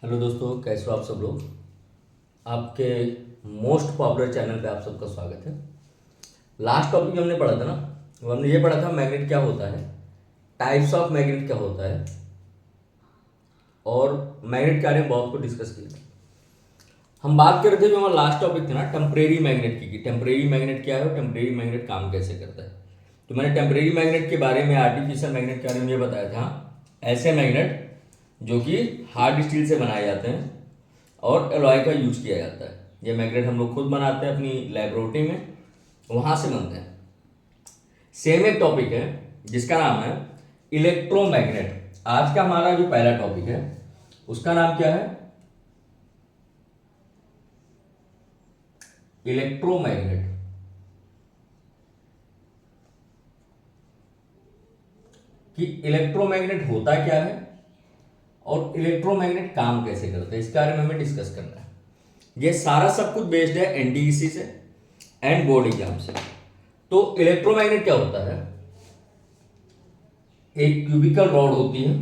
Hello दोस्तों, कैसे हो आप सब लोग। आपके मोस्ट पॉपुलर चैनल पे आप सबका स्वागत है। लास्ट टॉपिक हमने पढ़ा था ना, वो हमने ये पढ़ा था मैग्नेट क्या होता है, टाइप्स ऑफ मैग्नेट क्या होता है, और मैग्नेट के बारे में बहुत कुछ डिस्कस किया था। हम बात कर रहे थे, जो हमारा लास्ट टॉपिक था ना टेम्परेरी मैग्नेट की। टेम्परेरी मैग्नेट क्या है और टेम्परेरी मैग्नेट काम कैसे करता है। तो मैंने टेम्परेरी मैग्नेट के बारे में, आर्टिफिशियल मैग्नेट के बारे में ये बताया था, ऐसे मैग्नेट जो कि हार्ड स्टील से बनाए जाते हैं और एलॉय का यूज किया जाता है। ये मैग्नेट हम लोग खुद बनाते हैं अपनी लेबोरेटरी में, वहाँ से बनते हैं। सेम एक टॉपिक है जिसका नाम है इलेक्ट्रोमैग्नेट। आज का हमारा जो पहला टॉपिक है उसका नाम क्या है, इलेक्ट्रोमैग्नेट। कि इलेक्ट्रोमैग्नेट होता क्या है और इलेक्ट्रोमैग्नेट काम कैसे करता है, इसके बारे में हमें डिस्कस करना है। ये सारा सब कुछ बेस्ड है एनटीईसी से एंड बोर्ड एग्जाम से। तो इलेक्ट्रोमैग्नेट क्या होता है, एक क्यूबिकल रॉड होती है,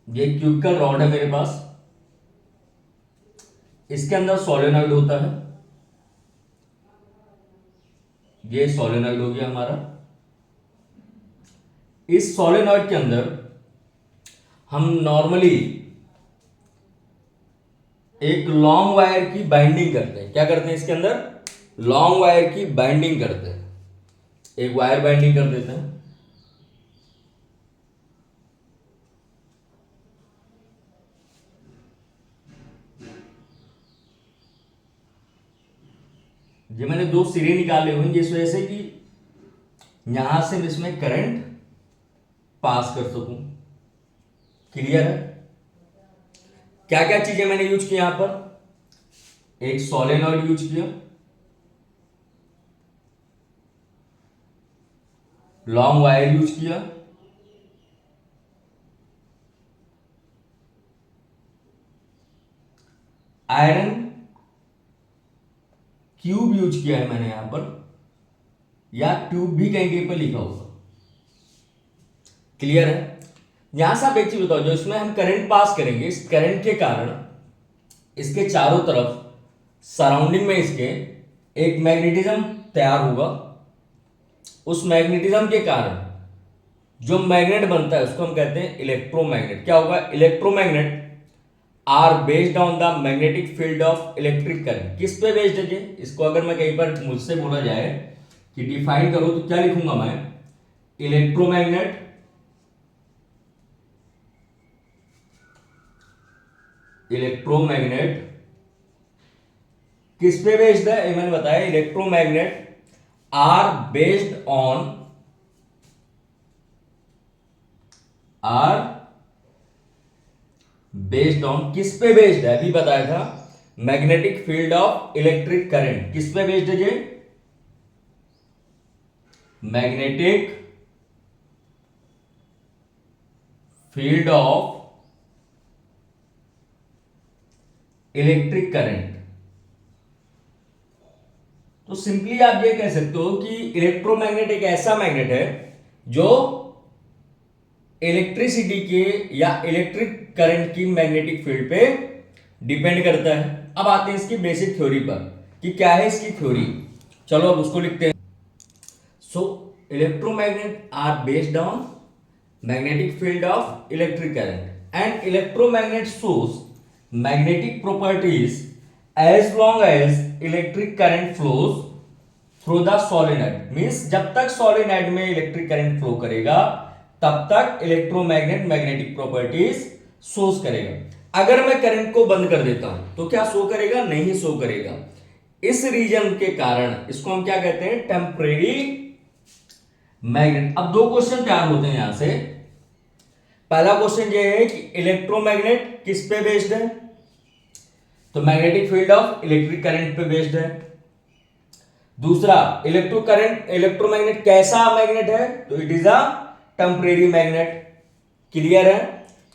ये क्यूबिकल रॉड है मेरे पास, इसके अंदर सोलेनॉइड होता है, ये सोलेनॉइड हो गया हमारा। इस सोलेनॉइड के अंदर हम नॉर्मली एक लॉन्ग वायर की बाइंडिंग करते हैं। क्या करते हैं इसके अंदर, लॉन्ग वायर की बाइंडिंग करते हैं, एक वायर बाइंडिंग कर देते हैं। ये मैंने दो सिरे निकाले हुए हैं जिस वजह से कि यहां से मैं इसमें करंट पास कर सकूं। क्लियर है। क्या क्या चीजें मैंने यूज की यहां पर, एक सोलेनॉइड यूज किया, लॉन्ग वायर यूज किया, आयरन क्यूब यूज किया है मैंने यहां पर, या ट्यूब भी कहीं कहीं पर लिखा होगा। क्लियर है। यहां से आप एक चीज बताओ, जो इसमें हम करंट पास करेंगे, इस करंट के कारण इसके चारों तरफ सराउंडिंग में इसके एक मैग्नेटिज्म तैयार होगा। उस मैग्नेटिज्म के कारण जो मैग्नेट बनता है उसको हम कहते हैं इलेक्ट्रोमैग्नेट। क्या होगा, electromagnet are based on the magnetic field of electric current. किस पे बेस्ड है ये, इसको अगर मैं कहीं पर मुझसे बोला जाए कि डिफाइन करो तो क्या लिखूंगा मैं, इलेक्ट्रोमैग्नेट इलेक्ट्रोमैग्नेट किस पे बेस्ड है, ये मैंने बताया, इलेक्ट्रोमैग्नेट आर बेस्ड ऑन किस पे बेस्ड है, अभी बताया था, magnetic field of electric current. किस पे बेस्ड है ये, magnetic field of electric current. तो सिंपली आप ये कह सकते हो कि इलेक्ट्रोमैग्नेट एक ऐसा मैग्नेट है जो इलेक्ट्रिसिटी के या इलेक्ट्रिक करंट की मैग्नेटिक फील्ड पे डिपेंड करता है। अब आते हैं इसकी बेसिक थ्योरी पर कि क्या है इसकी थ्योरी। चलो अब उसको लिखते हैं। So electromagnet are based on magnetic field of electric current and electromagnet shows magnetic properties as long as electric current flows through the solenoid. Means जब तक सोलेनॉइड में इलेक्ट्रिक करंट फ्लो करेगा तब तक इलेक्ट्रोमैग्नेट मैग्नेटिक प्रॉपर्टीज शोज करेगा। अगर मैं current को बंद कर देता हूं तो क्या शो करेगा, नहीं शो करेगा। इस रीजन के कारण इसको हम क्या कहते हैं, टेम्परेरी मैग्नेट। अब दो क्वेश्चन तैयार होते हैं यहां से। पहला क्वेश्चन ये है कि इलेक्ट्रोमैग्नेट किस पे बेस्ड है, तो magnetic field of electric current पे बेस्ड है। दूसरा, इलेक्ट्रोमैग्नेट कैसा मैग्नेट है, तो it is a temporary magnet. Clear है।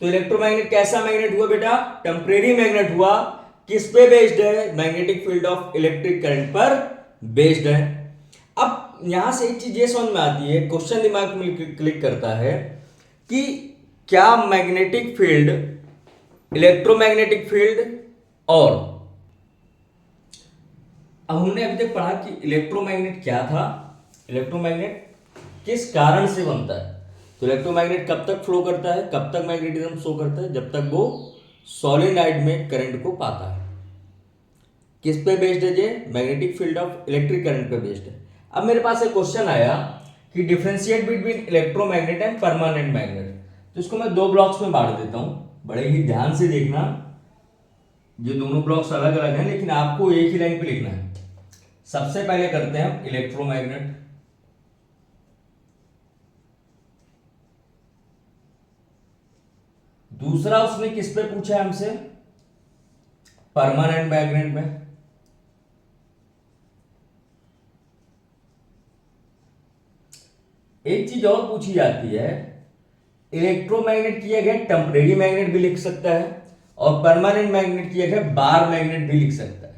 तो इलेक्ट्रोमैग्नेट कैसा मैग्नेट हुआ बेटा, टेम्परेरी मैग्नेट हुआ। किस पे बेस्ड है, magnetic field of electric current पर बेस्ड है। अब यहां से एक चीज ये समझ में आती है, क्वेश्चन दिमाग में क्लिक करता है, कि क्या मैग्नेटिक फील्ड इलेक्ट्रोमैग्नेटिक फील्ड और अब हमने अभी तक पढ़ा कि इलेक्ट्रोमैग्नेट क्या था, इलेक्ट्रोमैग्नेट किस कारण से बनता है। तो इलेक्ट्रोमैग्नेट कब तक फ्लो करता है, कब तक मैग्नेटिज्म शो करता है, जब तक वो सोलेनॉइड में करंट को पाता है। किस पे बेस्ड है ये, magnetic field of electric current पे बेस्ड है। अब मेरे पास एक क्वेश्चन आया कि differentiate between electromagnet and permanent magnet. तो इसको मैं दो ब्लॉक्स में बांट देता हूं, बड़े ही ध्यान से देखना। ये दोनों ब्लॉक्स अलग अलग हैं लेकिन आपको एक ही लाइन पे लिखना है। सबसे पहले करते हैं इलेक्ट्रोमैग्नेट, दूसरा उसने किस पे पूछा है हमसे, परमानेंट मैग्नेट में। एक चीज और पूछी जाती है, इलेक्ट्रोमैग्नेट की जगह टेम्परेरी मैग्नेट भी लिख सकता है और परमानेंट मैग्नेट की जगह बार मैग्नेट भी लिख सकता है।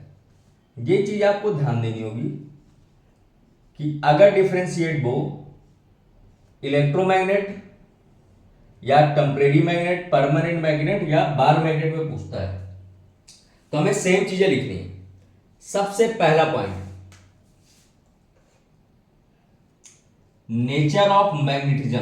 ये चीज आपको ध्यान देनी होगी कि अगर डिफरेंशिएट वो इलेक्ट्रोमैग्नेट या टेम्परेरी मैग्नेट, परमानेंट मैग्नेट या बार मैग्नेट में पूछता है तो हमें सेम चीजें लिखनी है। सबसे पहला पॉइंट, नेचर ऑफ मैग्नेटिज्म।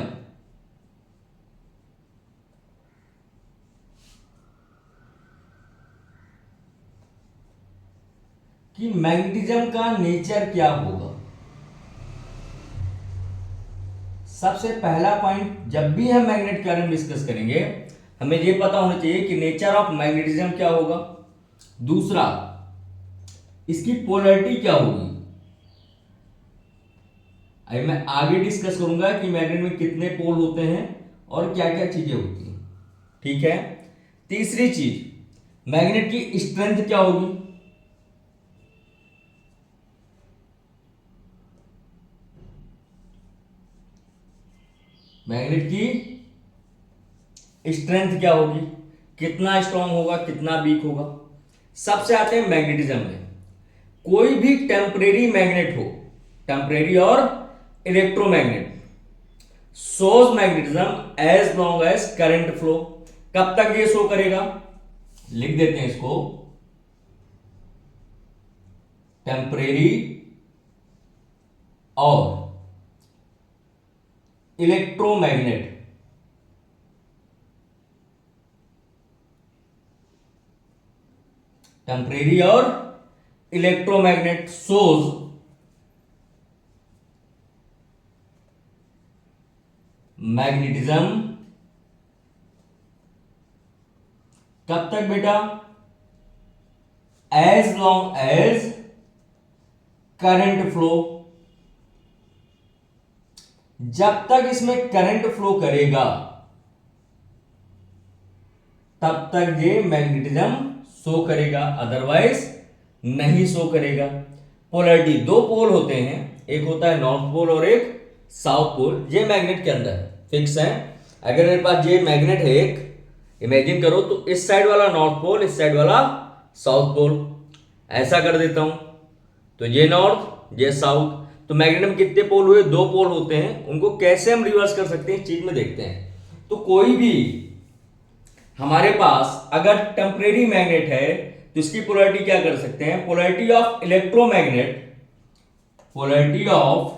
कि मैग्नेटिज्म का नेचर क्या होगा। सबसे पहला पॉइंट, जब भी हम मैग्नेट के बारे में डिस्कस करेंगे हमें यह पता होना चाहिए कि नेचर ऑफ मैग्नेटिज्म क्या होगा। दूसरा, इसकी पोलैरिटी क्या होगी। अभी मैं आगे डिस्कस करूंगा कि मैग्नेट में कितने पोल होते हैं और क्या क्या चीजें होती हैं, ठीक है। तीसरी चीज, मैग्नेट की स्ट्रेंथ क्या होगी। मैग्नेट की स्ट्रेंथ क्या होगी, कितना स्ट्रांग होगा, कितना वीक होगा। सबसे आते हैं मैग्नेटिज्म में, कोई भी टेम्परेरी मैग्नेट हो, टेम्परेरी और electromagnet, shows magnetism as long as current flow. कब तक ये शो करेगा, लिख देते हैं इसको, टेम्परेरी और इलेक्ट्रोमैग्नेट टेम्परेरी और इलेक्ट्रोमैग्नेट शोज मैग्नेटिज्म कब तक बेटा, as long as current flow. जब तक इसमें करंट फ्लो करेगा तब तक ये मैग्नेटिज्म शो करेगा, अदरवाइज नहीं शो करेगा। पोलैरिटी, दो पोल होते हैं, एक होता है नॉर्थ पोल और एक साउथ पोल। ये मैग्नेट के अंदर है, फिक्स है। अगर मेरे पास ये मैग्नेट है एक, इमेजिन करो, तो इस साइड वाला नॉर्थ पोल, इस साइड वाला साउथ पोल, ऐसा कर देता हूं तो ये नॉर्थ ये साउथ। तो मैग्नेट में कितने पोल हुए, दो पोल होते हैं। उनको कैसे हम रिवर्स कर सकते हैं इस चीज में देखते हैं। तो कोई भी हमारे पास अगर टेम्परेरी मैग्नेट है तो इसकी पोलैरिटी क्या कर सकते हैं, polarity of electromagnet, polarity of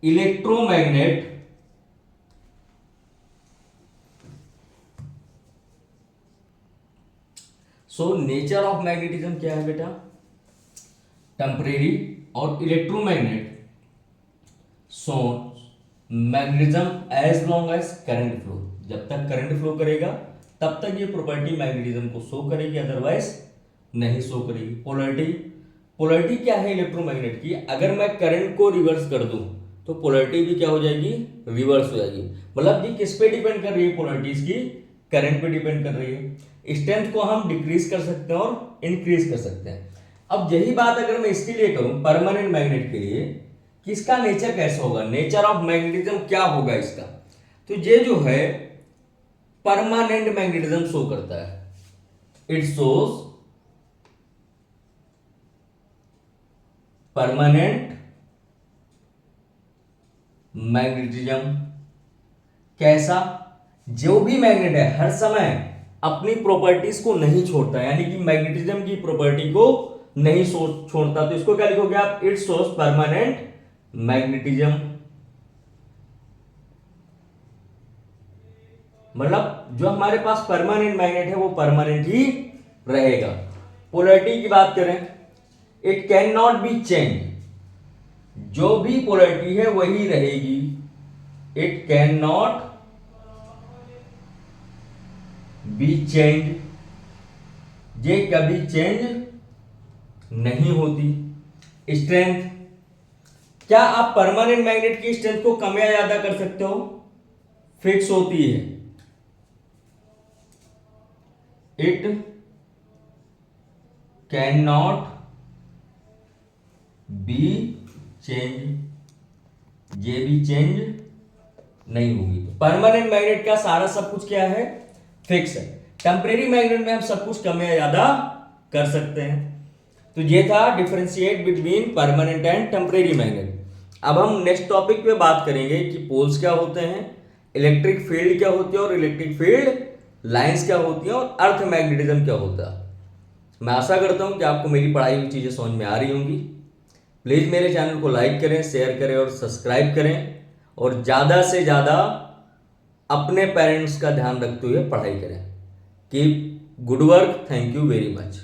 electromagnet so nature of magnetism क्या है बेटा, टेम्परेरी और electromagnet so magnetism as long as current flow. जब तक करंट फ्लो करेगा तब तक ये प्रॉपर्टी मैग्नेटिज्म को शो करेगी, अदरवाइज नहीं शो करेगी। पोलैरिटी, पोलैरिटी क्या है इलेक्ट्रोमैग्नेट की, अगर मैं करंट को रिवर्स कर दूं तो पोलैरिटी भी क्या हो जाएगी, रिवर्स हो जाएगी। मतलब ये किस पे डिपेंड कर रही है, पोलैरिटी इसकी करंट पे डिपेंड कर रही है। स्ट्रेंथ को हम डिक्रीज कर सकते हैं और इंक्रीज कर सकते हैं। अब यही बात अगर मैं इसके लिए करूं, परमानेंट मैग्नेट के लिए, कि इसका नेचर कैसा होगा, नेचर ऑफ मैग्नेटिज्म क्या होगा इसका। तो ये जो है परमानेंट मैग्नेटिज्म शो करता है, इट शोज परमानेंट मैग्नेटिज्म। कैसा? जो भी मैग्नेट है हर समय अपनी प्रॉपर्टीज को नहीं छोड़ता, यानी कि मैग्नेटिज्म की प्रॉपर्टी को नहीं छोड़ता, तो इसको क्या लिखोगे आप? It shows permanent magnetism. मतलब जो हमारे पास परमानेंट मैग्नेट है वो परमानेंट ही रहेगा। पोलैरिटी की बात करें, it can not be change, जो भी पोलैरिटी है वही रहेगी। It can not be change, ये कभी चेंज नहीं होती। स्ट्रेंथ, क्या आप परमानेंट मैग्नेट की स्ट्रेंथ को कम या ज्यादा कर सकते हो? फिक्स होती है। It can not be change, ये भी चेंज नहीं होगी। तो परमानेंट मैग्नेट का सारा सब कुछ क्या है? फिक्स है। टेम्परेरी मैग्नेट में हम सब कुछ कम या ज्यादा कर सकते हैं। तो ये था differentiate between permanent and temporary magnet. अब हम नेक्स्ट टॉपिक पे बात करेंगे कि पोल्स क्या होते हैं, इलेक्ट्रिक फील्ड क्या होती है और इलेक्ट्रिक फील्ड लाइंस क्या होती हैं और अर्थ मैग्नेटिज्म क्या होता है। मैं आशा करता हूं कि आपको मेरी पढ़ाई हुई चीजें समझ में आ रही होंगी। प्लीज मेरे चैनल को लाइक करें, शेयर करें और सब्सक्राइब करें, और ज्यादा से ज्यादा अपने पेरेंट्स का ध्यान रखते हुए पढ़ाई करें। Keep good work. Thank you very much.